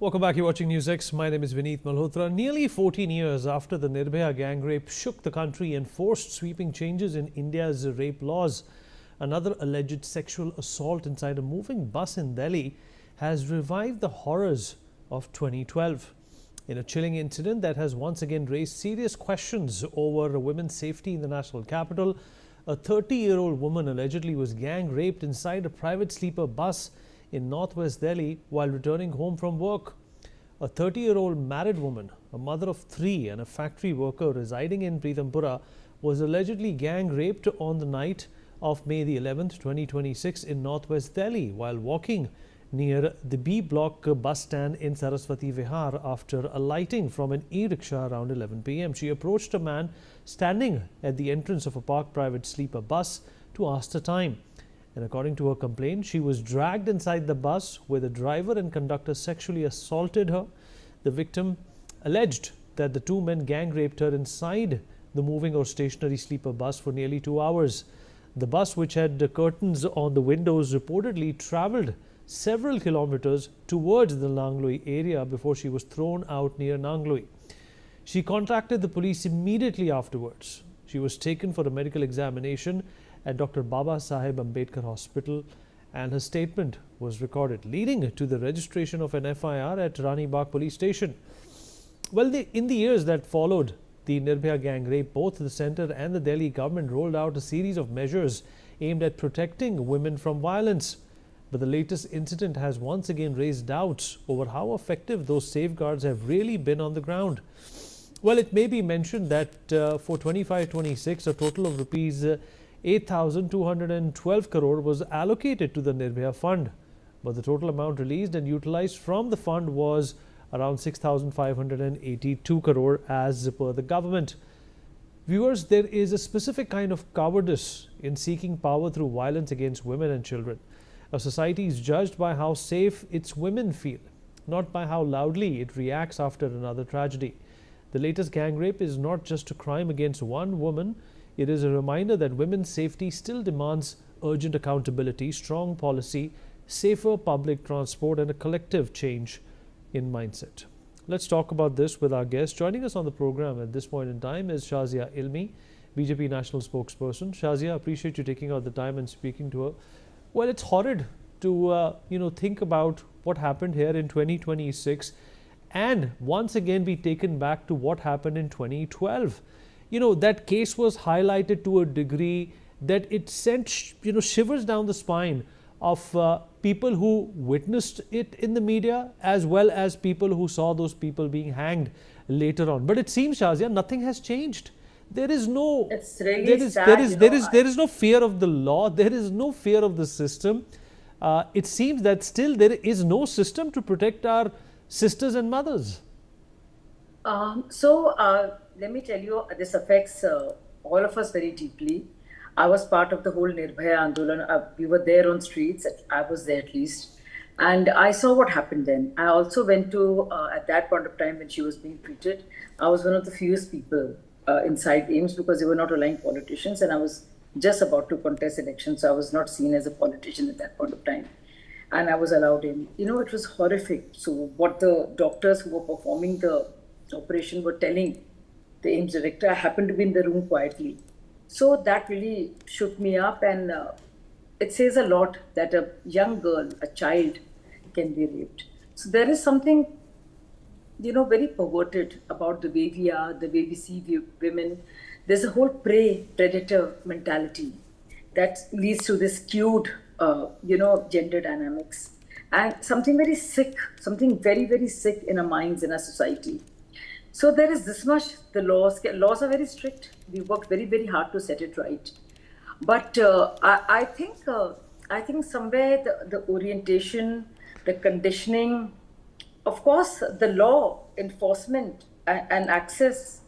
Welcome back. You're watching NewsX. My name is Vineet Malhotra. Nearly 14 years after the Nirbhaya gang rape shook the country and forced sweeping changes in India's rape laws, another alleged sexual assault inside a moving bus in Delhi has revived the horrors of 2012. In a chilling incident that has once again raised serious questions over women's safety in the national capital, a 30-year-old woman allegedly was gang raped inside a private sleeper bus in northwest Delhi while returning home from work. A 30-year-old married woman, a mother of three and a factory worker residing in Prithampura was allegedly gang raped on the night of May the 11th, 2026 in northwest Delhi while walking near the B block bus stand in Saraswati Vihar after alighting from an e-rickshaw around 11 p.m. She approached a man standing at the entrance of a parked private sleeper bus to ask the time. And according to her complaint, she was dragged inside the bus where the driver and conductor sexually assaulted her. The victim alleged that the two men gang raped her inside the moving or stationary sleeper bus for nearly 2 hours. The bus, which had curtains on the windows, reportedly travelled several kilometres towards the Nangloi area before she was thrown out near Nangloi. She contacted the police immediately afterwards. She was taken for a medical examination at Dr. Baba Saheb Ambedkar Hospital, and her statement was recorded, leading to the registration of an FIR at Rani Bagh police station. Well, in the years that followed the Nirbhaya gang rape, both the centre and the Delhi government rolled out a series of measures aimed at protecting women from violence. But the latest incident has once again raised doubts over how effective those safeguards have really been on the ground. Well, it may be mentioned that for 25-26, a total of rupees 8,212 crore was allocated to the Nirbhaya fund, but the total amount released and utilized from the fund was around 6,582 crore as per the government. Viewers, there is a specific kind of cowardice in seeking power through violence against women and children. A society is judged by how safe its women feel, not by how loudly it reacts after another tragedy. The latest gang rape is not just a crime against one woman. It is a reminder that women's safety still demands urgent accountability, strong policy, safer public transport, and a collective change in mindset. Let's talk about this with our guest. Joining us on the program at this point in time is Shazia Ilmi, BJP National Spokesperson. Shazia, appreciate you taking out the time and speaking to her. Well, it's horrid to think about what happened here in 2026 and once again be taken back to what happened in 2012. That case was highlighted to a degree that it sent shivers down the spine of people who witnessed it in the media as well as people who saw those people being hanged later on. But it seems, Shazia, nothing has changed. There is no It's really sad, there is no fear of the law. There is no fear of the system. It seems that still there is no system to protect our sisters and mothers. Let me tell you, this affects all of us very deeply. I was part of the whole Nirbhaya Andolan. We were there on streets. I was there at least. And I saw what happened then. I also went to, at that point of time when she was being treated, I was one of the fewest people inside AIMS because they were not allowing politicians. And I was just about to contest elections. So I was not seen as a politician at that point of time. And I was allowed in. It was horrific. So what the doctors who were performing the operation were telling the AIMS director, I happened to be in the room quietly. So that really shook me up, and it says a lot that a young girl, a child, can be raped. So there is something, very perverted about the way we are, the way we see women. There's a whole prey-predator mentality that leads to this skewed, gender dynamics. And something very sick, something very, very sick in our minds, in our society. So there is this much. The laws are very strict. We work very, very hard to set it right. But I think somewhere the orientation, the conditioning, of course, the law enforcement and access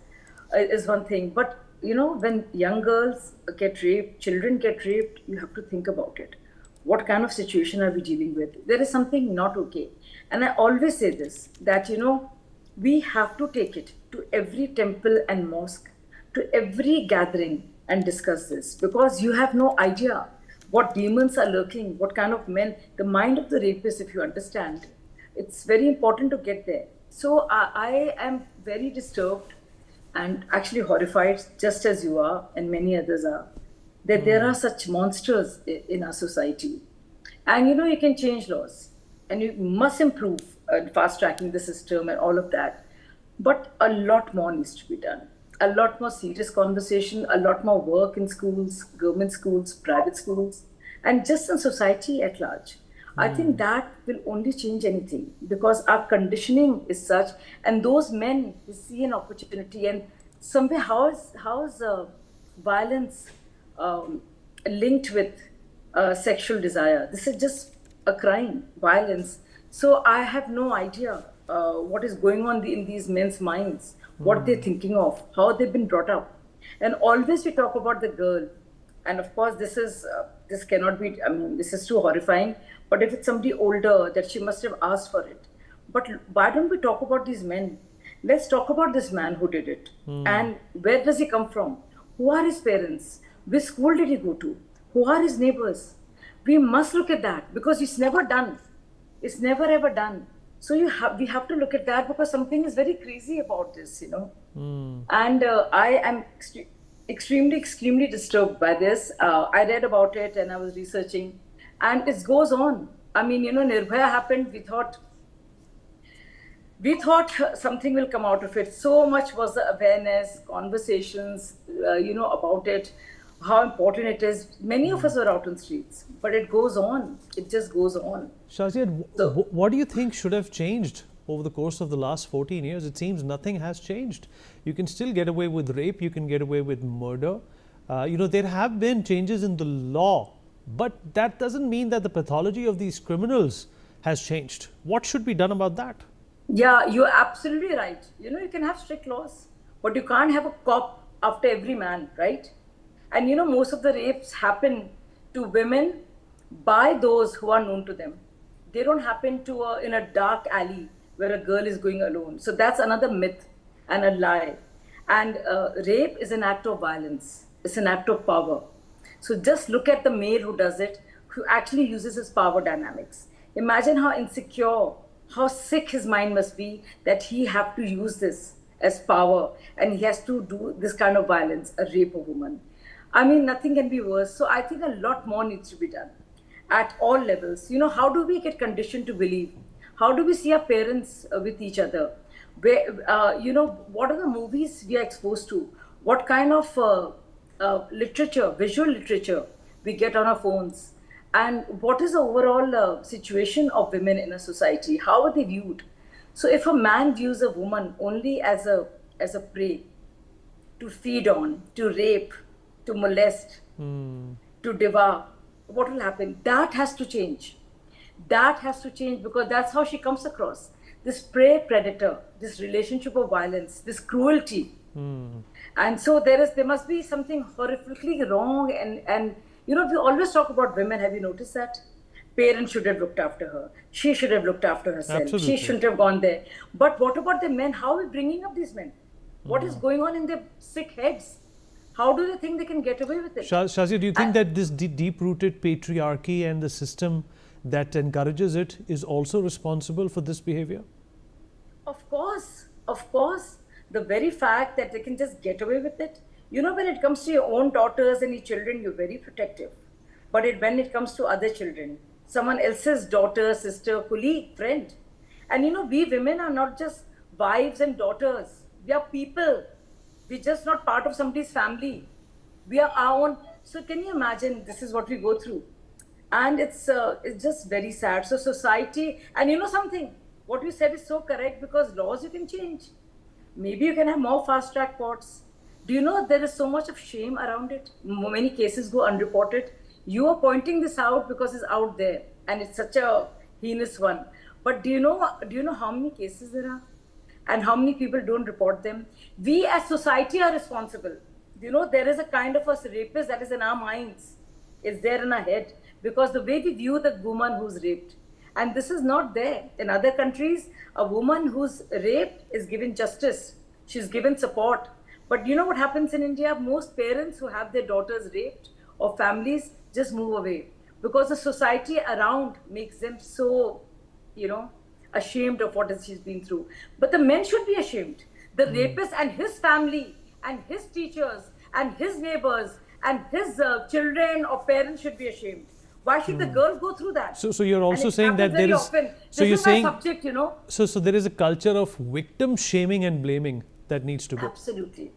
is one thing. But when young girls get raped, children get raped, you have to think about it. What kind of situation are we dealing with? There is something not okay. And I always say this, that we have to take it to every temple and mosque, to every gathering and discuss this, because you have no idea what demons are lurking, what kind of men, the mind of the rapist, if you understand, It's very important to get there. So I am very disturbed and actually horrified, just as you are and many others are, that there are such monsters in our society. And you can change laws and you must improve fast tracking the system and all of that. But a lot more needs to be done. A lot more serious conversation, a lot more work in schools, government schools, private schools, and just in society at large. I think that will only change anything because our conditioning is such, and those men who see an opportunity and somewhere how is violence linked with sexual desire? This is just a crime, violence. So I have no idea what is going on in these men's minds, what they're thinking of, how they've been brought up, and always we talk about the girl, and of course this cannot be. I mean, this is too horrifying. But if it's somebody older, that she must have asked for it. But why don't we talk about these men? Let's talk about this man who did it, and where does he come from? Who are his parents? Which school did he go to? Who are his neighbors? We must look at that because it's never done. It's never ever done. So we have to look at that because something is very crazy about this. And I am extremely disturbed by this. I read about it and I was researching, and it goes on. I mean, Nirbhaya happened. We thought something will come out of it. So much was the awareness, conversations, about it, how important it is. Many of us were out on streets, but it goes on. It just goes on. Shazia, So, what do you think should have changed over the course of the last 14 years? It seems nothing has changed. You can still get away with rape, you can get away with murder. There have been changes in the law, but that doesn't mean that the pathology of these criminals has changed. What should be done about that? yeah, you're absolutely right. You can have strict laws, but you can't have a cop after every man, right? And most of the rapes happen to women by those who are known to them. They don't happen to in a dark alley where a girl is going alone. So that's another myth and a lie. And rape is an act of violence. It's an act of power. So just look at the male who does it, who actually uses his power dynamics. Imagine how insecure, how sick his mind must be that he have to use this as power and he has to do this kind of violence, a rape a woman. I mean, nothing can be worse. So I think a lot more needs to be done at all levels. How do we get conditioned to believe? How do we see our parents with each other? What are the movies we are exposed to? What kind of literature, visual literature we get on our phones? And what is the overall situation of women in a society? How are they viewed? So if a man views a woman only as a prey to feed on, to rape, to molest, to devour, what will happen? That has to change. That has to change because that's how she comes across. This prey predator, this relationship of violence, this cruelty. And so there must be something horrifically wrong. And we always talk about women. Have you noticed that? Parents should have looked after her. She should have looked after herself. Absolutely. She shouldn't have gone there. But what about the men? How are we bringing up these men? What is going on in their sick heads? How do they think they can get away with it? Shazia, do you think that this deep-rooted patriarchy and the system that encourages it is also responsible for this behavior? Of course. The very fact that they can just get away with it. When it comes to your own daughters and your children, you're very protective. But when it comes to other children, someone else's daughter, sister, colleague, friend. And we women are not just wives and daughters. We are people. We're just not part of somebody's family. We are our own. So can you imagine this is what we go through? And it's just very sad. So society, and something, what you said is so correct because laws you can change. Maybe you can have more fast track courts. Do you know there is so much of shame around it? Many cases go unreported. You are pointing this out because it's out there and it's such a heinous one. But do you know how many cases there are? And how many people don't report them? We as society are responsible. There is a kind of a rapist that is in our minds. It's there in our head because the way we view the woman who's raped. And this is not there. In other countries, a woman who's raped is given justice. She's given support. But you know what happens in India? Most parents who have their daughters raped or families just move away because the society around makes them so, ashamed of what she's been through. But the men should be ashamed. The rapist and his family and his teachers and his neighbors and his children or parents should be ashamed. Why should the girl go through that? So you're also saying that there is. Often. So this you're is saying. my subject, you know. So there is a culture of victim shaming and blaming that needs to go. Absolutely.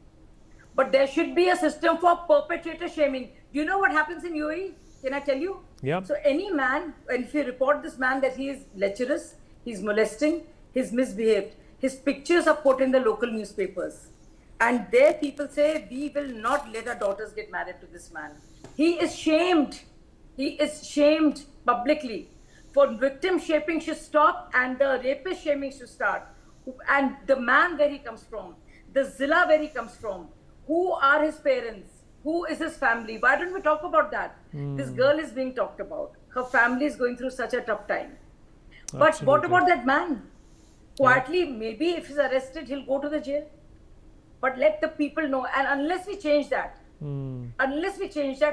But there should be a system for perpetrator shaming. Do you know what happens in UAE? Can I tell you? Yeah. So any man, and if you report this man that he is lecherous, he's molesting, he's misbehaved, his pictures are put in the local newspapers. And there people say, we will not let our daughters get married to this man. He is shamed. He is shamed publicly. For victim shaming should stop and the rapist shaming should start. And the man where he comes from, the zilla where he comes from, who are his parents, who is his family? Why don't we talk about that? This girl is being talked about. Her family is going through such a tough time. But Absolutely. what about that man? Quietly, maybe if he's arrested, he'll go to the jail. But let the people know. And unless we change that,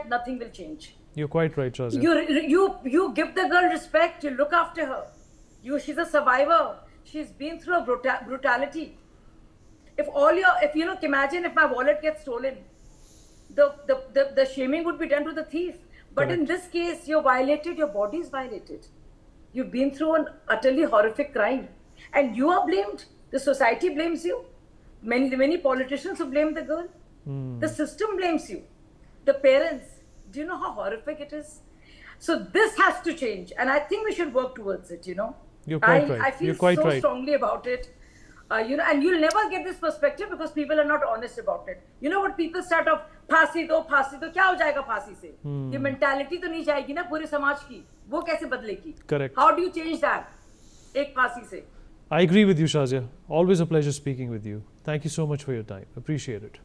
nothing will change. You're quite right, Shazia. You give the girl respect. You look after her. She's a survivor. She's been through a brutality. Imagine if my wallet gets stolen, the shaming would be done to the thief. But Correct. in this case, you're violated. Your body is violated. You've been through an utterly horrific crime, and you are blamed. The society blames you. Many politicians who blame the girl. The system blames you. The parents. Do you know how horrific it is? So this has to change, and I think we should work towards it. You know, You're quite right. I feel You're quite so right. strongly about it. And you'll never get this perspective because people are not honest about it. You know what people start off, फांसी दो, क्या हो जाएगा फांसी से? ये mentality तो नहीं जाएगी ना पूरे समाज की. वो कैसे बदलेगी? Correct. How do you change that? एक फांसी से. I agree with you, Shazia. Always a pleasure speaking with you. Thank you so much for your time. Appreciate it.